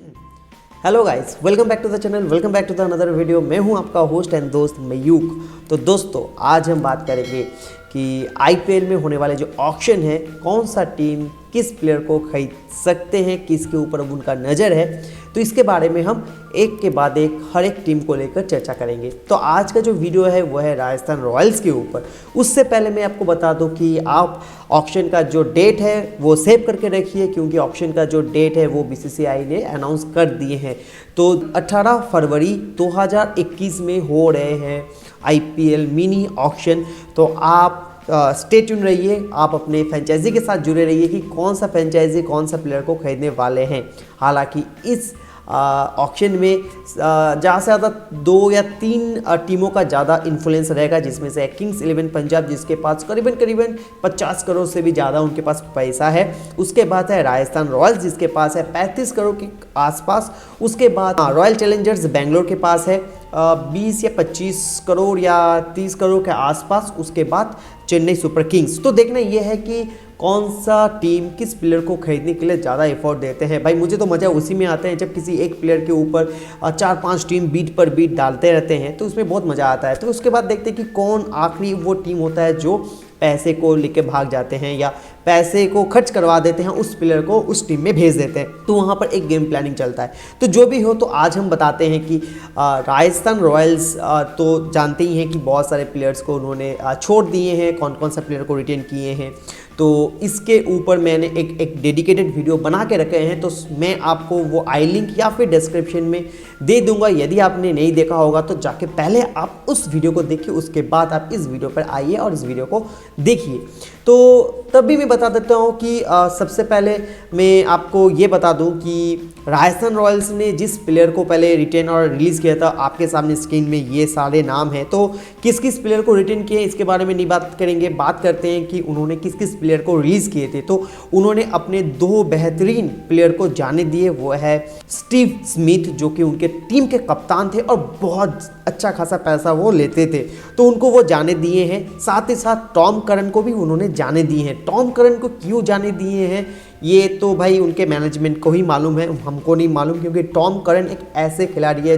Hello guys, welcome back to the channel, welcome back to the another video. मैं हूं आपका host and दोस्त मयूक। तो दोस्तों, आज हम बात करेंगे कि आईपीएल में होने वाले जो ऑक्शन है, कौन सा टीम किस प्लेयर को खरीद सकते हैं, किसके ऊपर अब उनका नज़र है, तो इसके बारे में हम एक के बाद एक हर एक टीम को लेकर चर्चा करेंगे। तो आज का जो वीडियो है वो है राजस्थान रॉयल्स के ऊपर। उससे पहले मैं आपको बता दूं कि आप ऑक्शन का जो डेट है वो सेव करके रखिए, क्योंकि ऑक्शन का जो डेट है वो बीसीसीआई ने अनाउंस कर दिए हैं। तो 18 फरवरी 2021 में हो रहे हैं आईपीएल मिनी ऑक्शन। तो आप स्टे ट्यून रहिए, आप अपने फ्रेंचाइजी के साथ जुड़े रहिए कि कौन सा फ्रेंचाइजी कौन सा प्लेयर को खरीदने वाले हैं। हालांकि इस ऑक्शन में ज़्यादा से ज़्यादा 2 या 3 टीमों का ज़्यादा इन्फ्लुएंस रहेगा, जिसमें से किंग्स 11 पंजाब, जिसके पास करीबन 50 करोड़ से भी ज़्यादा उनके पास पैसा है। उसके बाद है राजस्थान रॉयल्स, जिसके पास है 35 करोड़ के आसपास। उसके बाद रॉयल चैलेंजर्स बेंगलोर के पास है 20 या 25 करोड़ या 30 करोड़ के आसपास। उसके बाद चेन्नई सुपर किंग्स। तो देखना यह है कि कौन सा टीम किस प्लेयर को खरीदने के लिए ज़्यादा एफर्ट देते हैं। भाई, मुझे तो मज़ा उसी में आता है जब किसी एक प्लेयर के ऊपर 4-5 टीम बीट पर बीट डालते रहते हैं, तो उसमें बहुत मज़ा आता है। तो उसके बाद देखते हैं कि कौन आखिरी वो टीम होता है जो पैसे को लेके भाग जाते हैं या पैसे को खर्च करवा देते हैं, उस प्लेयर को उस टीम में भेज देते हैं। तो वहाँ पर एक गेम प्लानिंग चलता है। तो जो भी हो, तो आज हम बताते हैं कि राजस्थान रॉयल्स तो जानते ही हैं कि बहुत सारे प्लेयर्स को उन्होंने छोड़ दिए हैं, कौन कौन सा प्लेयर को रिटेन किए हैं। तो इसके ऊपर मैंने एक डेडिकेटेड वीडियो बना के रखे हैं, तो मैं आपको वो आई लिंक या फिर डिस्क्रिप्शन में दे दूंगा। यदि आपने नहीं देखा होगा तो जाके पहले आप उस वीडियो को देखिए, उसके बाद आप इस वीडियो पर आइए और इस वीडियो को देखिए। तो तब भी मैं बता देता हूँ कि सबसे पहले मैं आपको ये बता दूँ कि राजस्थान रॉयल्स ने जिस प्लेयर को पहले रिटेन और रिलीज़ किया था, आपके सामने स्क्रीन में ये सारे नाम हैं। तो किस किस प्लेयर को रिटेन किए इसके बारे में नहीं बात करेंगे, बात करते हैं कि उन्होंने किस किस प्लेयर को रिलीज़ किए थे। तो उन्होंने अपने 2 बेहतरीन प्लेयर को जाने दिए। वो है स्टीव स्मिथ, जो कि उनके टीम के कप्तान थे और बहुत अच्छा खासा पैसा वो लेते थे, तो उनको वो जाने दिए हैं। साथ ही साथ टॉम करन को भी उन्होंने जाने दिए हैं। टॉम करन को क्यों जाने दिए हैं ये तो भाई उनके मैनेजमेंट को ही मालूम है, हमको नहीं मालूम, क्योंकि टॉम करन एक ऐसे खिलाड़ी है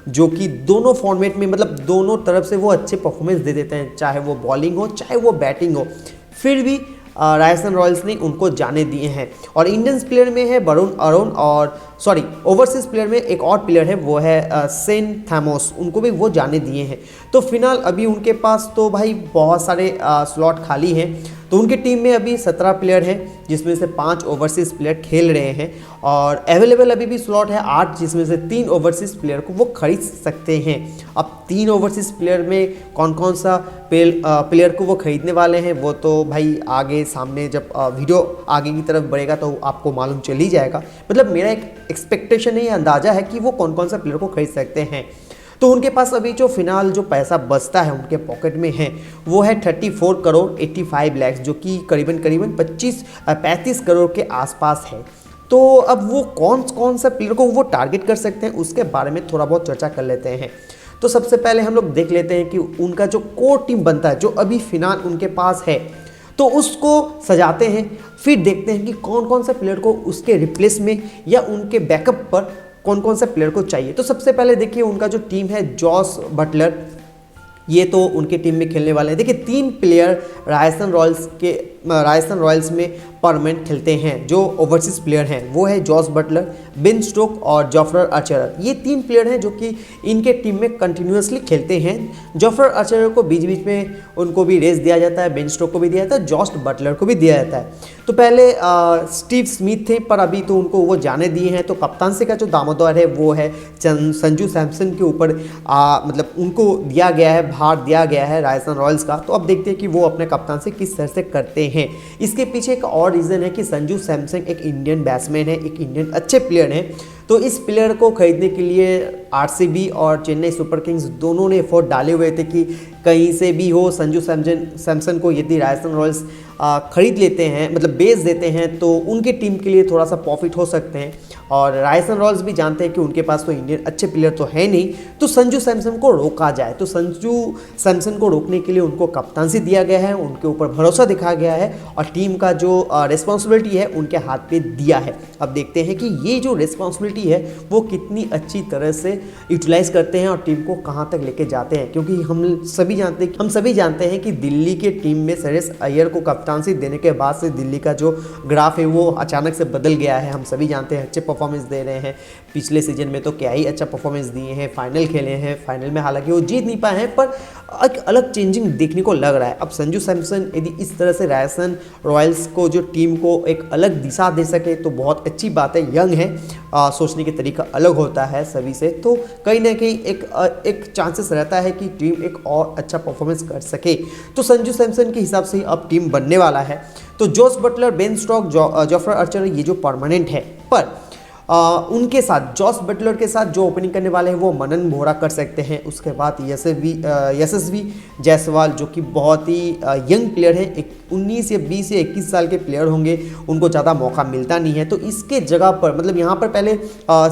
जो कि दोनों फॉर्मेट में, मतलब दोनों तरफ से वो अच्छे परफॉर्मेंस दे देते हैं, चाहे वो बॉलिंग हो चाहे वो बैटिंग हो। फिर भी राजस्थान रॉयल्स ने उनको जाने दिए हैं। और इंडियंस प्लेयर में है वरुण अरोन, और ओवरसीज प्लेयर में एक और प्लेयर है, वो है सेन थैमोस, उनको भी वो जाने दिए हैं। तो फिलहाल अभी उनके पास तो भाई बहुत सारे स्लॉट खाली हैं। तो उनकी टीम में अभी 17 प्लेयर हैं, जिसमें से 5 ओवरसीज़ प्लेयर खेल रहे हैं, और अवेलेबल अभी भी स्लॉट है 8, जिसमें से 3 ओवरसीज़ प्लेयर को वो खरीद सकते हैं। अब 3 ओवरसीज़ प्लेयर में कौन कौन सा प्लेयर को वो खरीदने वाले हैं, वो तो भाई आगे सामने जब वीडियो आगे की तरफ बढ़ेगा तो आपको मालूम चल ही जाएगा। मतलब मेरा एक एक्सपेक्टेशन है, अंदाज़ा है कि वो कौन कौन सा प्लेयर को खरीद सकते हैं। तो उनके पास अभी जो फिलहाल जो पैसा बचता है उनके पॉकेट में है, वो है 34 करोड़ 85 लाख, जो कि करीबन 35 करोड़ के आसपास है। तो अब वो कौन सा प्लेयर को वो टारगेट कर सकते हैं, उसके बारे में थोड़ा बहुत चर्चा कर लेते हैं। तो सबसे पहले हम लोग देख लेते हैं कि उनका जो कोर टीम बनता है, जो अभी फिलहाल उनके पास है, तो उसको सजाते हैं। फिर देखते हैं कि कौन कौन सा प्लेयर को उसके रिप्लेस में या उनके बैकअप पर कौन कौन सा प्लेयर को चाहिए। तो सबसे पहले देखिए उनका जो टीम है, जॉस बटलर, ये तो उनके टीम में खेलने वाले हैं। देखिए 3 प्लेयर राजस्थान रॉयल्स में परमानेंट खेलते हैं, जो ओवरसीज प्लेयर हैं, वो है जॉस बटलर, बेन स्टोक और जॉफर आर्चर। ये 3 प्लेयर हैं जो कि इनके टीम में कंटिन्यूसली खेलते हैं। जॉफर आर्चर को बीच बीच में उनको भी रेस दिया जाता है, बेन स्टोक को भी दिया जाता है, जॉस बटलर को भी दिया जाता है। तो पहले स्टीव स्मिथ थे, पर अभी तो उनको वो जाने दिए हैं। तो कप्तानसी का जो दामोदर है वो है संजू सैमसन के ऊपर, मतलब उनको दिया गया है, भार दिया गया है राजस्थान रॉयल्स का। तो अब देखते हैं कि वो अपने कप्तान से किस तरह से करते हैं। इसके पीछे एक और रीज़न है कि संजू सैमसन एक इंडियन बैट्समैन है, एक इंडियन अच्छे प्लेयर हैं। तो इस प्लेयर को खरीदने के लिए आरसीबी और चेन्नई सुपर किंग्स दोनों ने एफर्ट डाले हुए थे कि कहीं से भी हो संजू सैमसन को यदि राजस्थान रॉयल्स खरीद लेते हैं, मतलब बेच देते हैं, तो उनकी टीम के लिए थोड़ा सा प्रॉफिट हो सकते हैं। और राजस्थान रॉयल्स भी जानते हैं कि उनके पास तो इंडियन अच्छे प्लेयर तो है नहीं, तो संजू सैमसन को रोका जाए। तो संजू सैमसन को रोकने के लिए उनको कप्तानसी दिया गया है, उनके ऊपर भरोसा दिखाया गया है और टीम का जो रिस्पॉन्सिबिलिटी है उनके हाथ पे दिया है। अब देखते हैं कि ये जो रिस्पॉन्सिबिलिटी अपॉर्चुनिटी है वो कितनी अच्छी तरह से यूटिलाइज करते हैं और टीम को कहां तक लेके जाते हैं। क्योंकि हम सभी जानते हैं कि दिल्ली के टीम में श्रेयस अय्यर को कप्तानसी देने के बाद से दिल्ली का जो ग्राफ है वो अचानक से बदल गया है। हम सभी जानते हैं अच्छे परफॉर्मेंस दे रहे हैं, पिछले सीजन में तो क्या ही अच्छा परफॉर्मेंस दिए हैं, फाइनल खेले हैं, फाइनल में हालांकि वो जीत नहीं पाए हैं पर एक अलग चेंजिंग देखने को लग रहा है। अब संजू सैमसन यदि इस तरह से राजस्थान रॉयल्स को जो टीम को एक अलग दिशा दे सके तो बहुत अच्छी बात है। यंग है, सोचने के तरीका अलग होता है सभी से, तो कहीं ना कहीं एक चांसेस रहता है कि टीम एक और अच्छा परफॉर्मेंस कर सके। तो संजू सैमसन के हिसाब से अब टीम बनने वाला है। तो Jos Buttler, Ben Stokes, Jofra Archer ये जो परमानेंट है, पर उनके साथ जोस बटलर के साथ जो ओपनिंग करने वाले हैं वो मनन वोहरा कर सकते हैं। उसके बाद यशस्वी जायसवाल जो कि बहुत ही यंग प्लेयर है, 19 या 20 या 21 साल के प्लेयर होंगे, उनको ज़्यादा मौका मिलता नहीं है। तो इसके जगह पर मतलब यहाँ पर पहले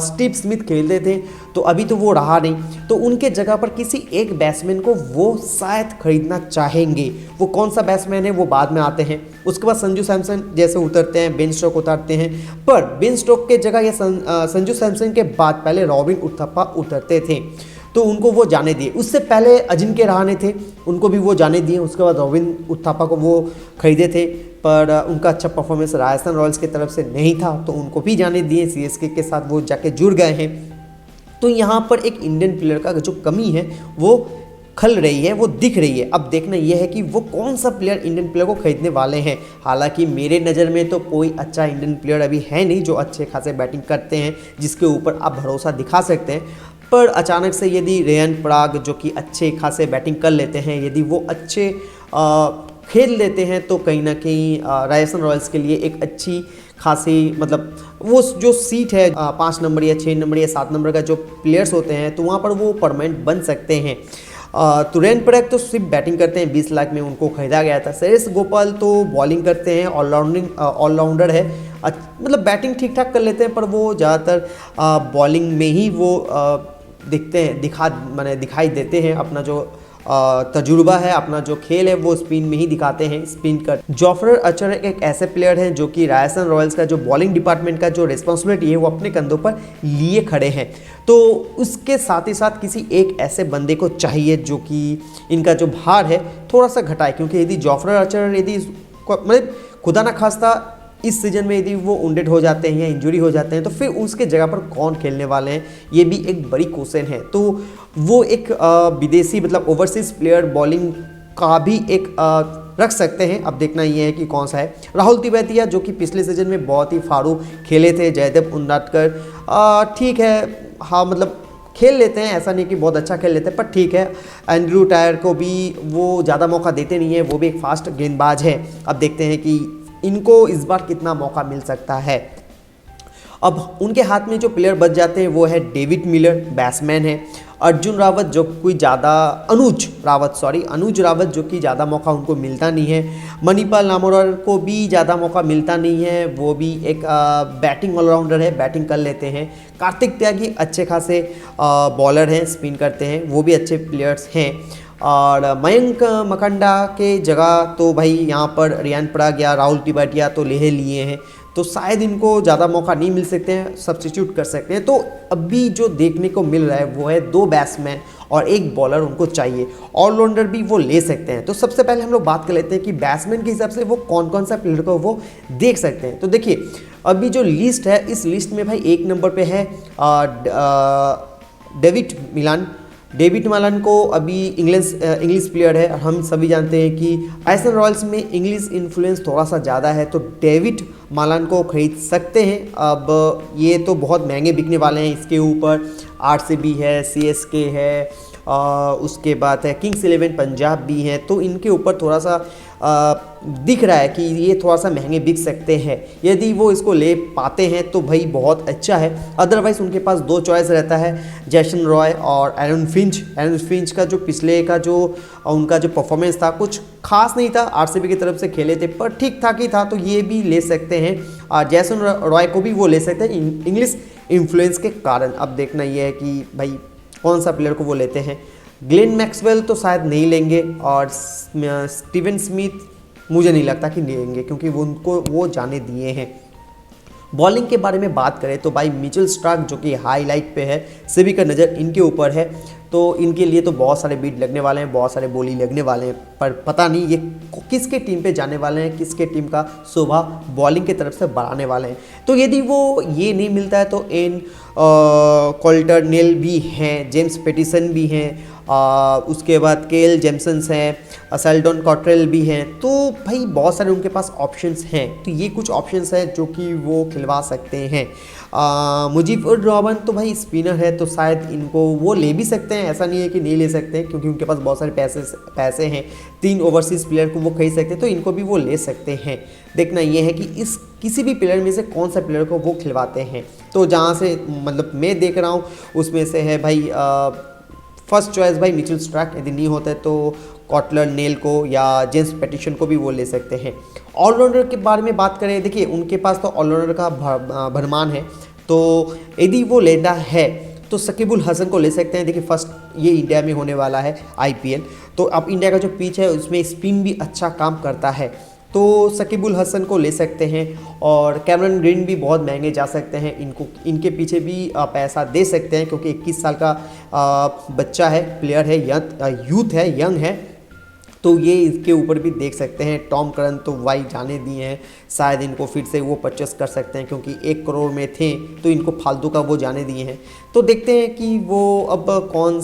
स्टीव स्मिथ खेलते थे तो अभी तो वो रहा नहीं, तो उनके जगह पर किसी एक बैट्समैन को वो शायद खरीदना चाहेंगे। वो कौन सा बैट्समैन है वो बाद में आते हैं। उसके बाद संजू सैमसन जैसे उतरते हैं, बेन स्टोक उतारते हैं, पर बेन स्टोक के जगह या संजू सैमसन के बाद पहले रॉबिन उथप्पा उतरते थे तो उनको वो जाने दिए। उससे पहले अजिंक्य रहाणे थे, उनको भी वो जाने दिए। उसके बाद रॉबिन उथप्पा को वो खरीदे थे पर उनका अच्छा परफॉर्मेंस राजस्थान रॉयल्स की तरफ से नहीं था तो उनको भी जाने दिए। सीएसके के साथ वो जाके जुड़ गए हैं। तो यहाँ पर एक इंडियन प्लेयर का जो कमी है वो खल रही है, वो दिख रही है। अब देखना यह है कि वो कौन सा प्लेयर इंडियन प्लेयर को खरीदने वाले हैं। हालांकि मेरे नज़र में तो कोई अच्छा इंडियन प्लेयर अभी है नहीं जो अच्छे खासे बैटिंग करते हैं, जिसके ऊपर आप भरोसा दिखा सकते हैं। पर अचानक से यदि रेयन पराग जो कि अच्छे खासे बैटिंग कर लेते हैं, यदि वो अच्छे खेल लेते हैं तो कहीं ना कहीं राजस्थान रॉयल्स के लिए एक अच्छी खासी मतलब वो जो सीट है 5 नंबर या 6 नंबर या 7 नंबर का जो प्लेयर्स होते हैं तो वहाँ पर वो परमानेंट बन सकते हैं। तो रेयन पराग तो सिर्फ बैटिंग करते हैं, 20 लाख में उनको खरीदा गया था। श्रेयस गोपाल तो बॉलिंग करते हैं, ऑलराउंडर है, मतलब बैटिंग ठीक ठाक कर लेते हैं पर वो ज़्यादातर बॉलिंग में ही वो दिखाई देते हैं। अपना जो तजुर्बा है, अपना जो खेल है वो स्पिन में ही दिखाते हैं, स्पिन कर। जोफ्रा आर्चर एक ऐसे प्लेयर हैं जो कि राजस्थान रॉयल्स का जो बॉलिंग डिपार्टमेंट का जो रिस्पॉन्सिबिलिटी है वो अपने कंधों पर लिए खड़े हैं। तो उसके साथ ही साथ किसी एक ऐसे बंदे को चाहिए जो कि इनका जो भार है थोड़ा सा घटाए। क्योंकि यदि जोफ्रा आर्चर मतलब खुदा ना खास्ता इस सीजन में यदि वो वुंडेड हो जाते हैं या इंजरी हो जाते हैं तो फिर उसके जगह पर कौन खेलने वाले हैं, ये भी एक बड़ी क्वेश्चन है। तो वो एक विदेशी मतलब ओवरसीज प्लेयर बॉलिंग का भी एक रख सकते हैं। अब देखना ये है कि कौन सा है। राहुल तिवारी जो कि पिछले सीजन में बहुत ही फाड़ू खेले थे, जयदेव उनादकर ठीक है, हाँ मतलब खेल लेते हैं, ऐसा नहीं कि बहुत अच्छा खेल लेते हैं पर ठीक है। एंड्रू टायर को भी वो ज़्यादा मौका देते नहीं है, वो भी एक फास्ट गेंदबाज है। अब देखते हैं कि इनको इस बार कितना मौका मिल सकता है। अब उनके हाथ में जो प्लेयर बच जाते हैं वो है डेविड मिलर, बैट्समैन है। अनुज रावत जो कि ज़्यादा मौका उनको मिलता नहीं है। मणिपाल नामोरार को भी ज़्यादा मौका मिलता नहीं है, वो भी एक बैटिंग ऑलराउंडर है, बैटिंग कर लेते हैं। कार्तिक त्यागी अच्छे खासे बॉलर हैं, स्पिन करते हैं, वो भी अच्छे प्लेयर्स हैं। और मयंक मकंडा के जगह तो भाई यहाँ पर रेयन पराग या राहुल तिवारी तो ले लिए हैं, तो शायद इनको ज़्यादा मौका नहीं मिल सकते हैं, सब्स्टिट्यूट कर सकते हैं। तो अभी जो देखने को मिल रहा है वो है 2 बैट्समैन और 1 बॉलर उनको चाहिए। ऑलराउंडर भी वो ले सकते हैं। तो सबसे पहले हम लोग बात कर लेते हैं कि बैट्समैन के हिसाब से वो कौन कौन सा प्लेयर को वो देख सकते हैं। तो देखिए अभी जो लिस्ट है इस लिस्ट में भाई 1 नंबर पे है डेविड मिलान को अभी इंग्लिश प्लेयर है। हम सभी जानते हैं कि राजस्थान रॉयल्स में इंग्लिश इन्फ्लुएंस थोड़ा सा ज़्यादा है, तो डेविड मिलान को खरीद सकते हैं। अब ये तो बहुत महंगे बिकने वाले हैं, इसके ऊपर आरसीबी है, सीएसके है, उसके बाद है किंग्स 11 पंजाब भी हैं, तो इनके ऊपर थोड़ा सा दिख रहा है कि ये थोड़ा सा महंगे बिक सकते हैं। यदि वो इसको ले पाते हैं तो भाई बहुत अच्छा है, अदरवाइज़ उनके पास 2 चॉइस रहता है, जैसन रॉय और एरन फिंच का जो पिछले का जो उनका जो परफॉर्मेंस था कुछ खास नहीं था, आरसीबी की तरफ से खेले थे पर ठीक ठाक ही था, तो ये भी ले सकते हैं। और जैसन रॉय को भी वो ले सकते हैं इंग्लिश इन्फ्लुएंस के कारण। अब देखना ये है कि भाई कौन सा प्लेयर को वो लेते हैं। ग्लेन मैक्सवेल तो शायद नहीं लेंगे और स्टीवन स्मिथ मुझे नहीं लगता कि लेंगे, क्योंकि वो उनको वो जाने दिए हैं। बॉलिंग के बारे में बात करें तो भाई मिचेल स्टार्क जो कि हाईलाइट पे है, सभी का नज़र इनके ऊपर है, तो इनके लिए तो बहुत सारे बीट लगने वाले हैं, बहुत सारे बोली लगने वाले हैं, पर पता नहीं ये किसके टीम पे जाने वाले हैं, किसके टीम का शोभा बॉलिंग की तरफ से बढ़ाने वाले हैं। तो यदि वो ये नहीं मिलता है तो इन कोल्टर नेल भी हैं, जेम्स पेटिसन भी हैं, उसके बाद केल जेम्सन्स हैं, सेल्डन कॉट्रेल भी हैं, तो भाई बहुत सारे उनके पास ऑप्शंस हैं। तो ये कुछ ऑप्शंस हैं जो कि वो खिलवा सकते हैं। मुजीब-उर रहमान तो भाई स्पिनर है, तो शायद इनको वो ले भी सकते हैं, ऐसा नहीं है कि नहीं ले सकते हैं, क्योंकि उनके पास बहुत सारे पैसे हैं, 3 ओवरसीज़ प्लेयर को वो खरीद सकते हैं, तो इनको भी वो ले सकते हैं। देखना ये है कि इस किसी भी प्लेयर में से कौन सा प्लेयर को वो खिलवाते हैं। तो जहाँ से मतलब मैं देख रहा हूँ उसमें से है भाई फर्स्ट चॉइस भाई मिचेल स्टार्क, यदि नहीं होता है तो कॉटलर नेल को या जेम्स पेटिसन को भी वो ले सकते हैं। ऑलराउंडर के बारे में बात करें, देखिए उनके पास तो ऑलराउंडर का भरमान है, तो यदि वो लेना है तो शकीबुल हसन को ले सकते हैं। देखिए फर्स्ट ये इंडिया में होने वाला है IPL, तो अब इंडिया का जो पिच है उसमें स्पिन भी अच्छा काम करता है, तो शकीबुल हसन को ले सकते हैं। और कैमरन ग्रीन भी बहुत महंगे जा सकते हैं, इनके पीछे भी पैसा दे सकते हैं, क्योंकि 21 साल का बच्चा है, प्लेयर है, यूथ है, यंग है, तो ये इसके ऊपर भी देख सकते हैं। टॉम करन तो भाई जाने दिए हैं, शायद इनको फिर से वो परचेस कर सकते हैं, क्योंकि 1 करोड़ में थे तो इनको फालतू का वो जाने दिए हैं। तो देखते हैं कि वो अब कौन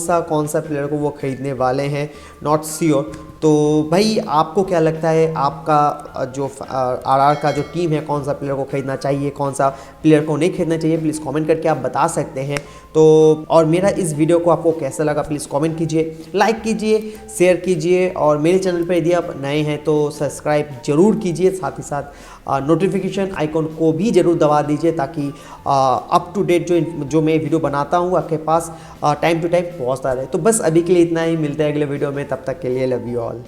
सा प्लेयर को वो खरीदने वाले हैं, नॉट श्योर। तो भाई आपको क्या लगता है, आपका जो RR का जो टीम है, कौन सा प्लेयर को खरीदना चाहिए, कौन सा प्लेयर को नहीं खरीदना चाहिए, प्लीज़ कमेंट करके आप बता सकते हैं। तो और मेरा इस वीडियो को आपको कैसा लगा प्लीज़ कमेंट कीजिए, लाइक कीजिए, शेयर कीजिए, और मेरे चैनल पर यदि आप नए हैं तो सब्सक्राइब जरूर कीजिए, साथ ही साथ नोटिफिकेशन आइकॉन को भी ज़रूर दबा दीजिए, ताकि अप टू डेट जो मैं वीडियो बनाता हूँ आपके पास टाइम टू टाइम पहुँचता रहे। तो बस अभी के लिए इतना ही, मिलते हैं अगले वीडियो में, तब तक के लिए लव यू ऑल।